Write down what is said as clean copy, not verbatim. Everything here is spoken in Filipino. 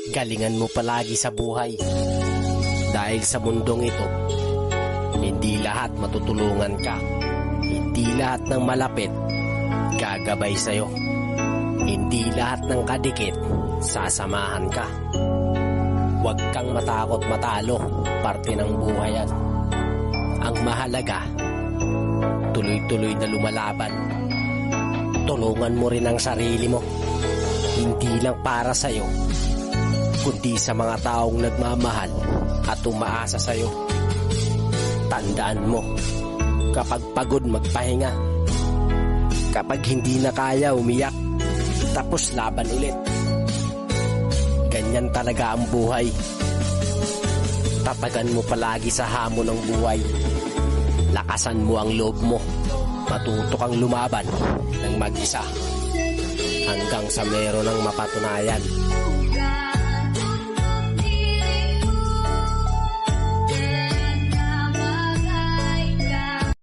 Galingan mo palagi sa buhay. Dahil sa mundong ito, hindi lahat matutulungan ka. Hindi lahat ng malapit gagabay sa'yo. Hindi lahat ng kadikit sasamahan ka. Huwag kang matakot matalo, parte ng buhay yan. Ang mahalaga, tuloy-tuloy na lumalaban. Tulungan mo rin ang sarili mo. Hindi lang para sa'yo, kundi sa mga taong nagmamahal at umaasa sa'yo. Tandaan mo, kapag pagod magpahinga. Kapag hindi na kaya umiyak, tapos laban ulit. Ganyan talaga ang buhay. Tatagan mo palagi sa hamon ng buhay. Lakasan mo ang loob mo. Matuto kang lumaban ng mag-isa hanggang sa meron ng mapatunayan.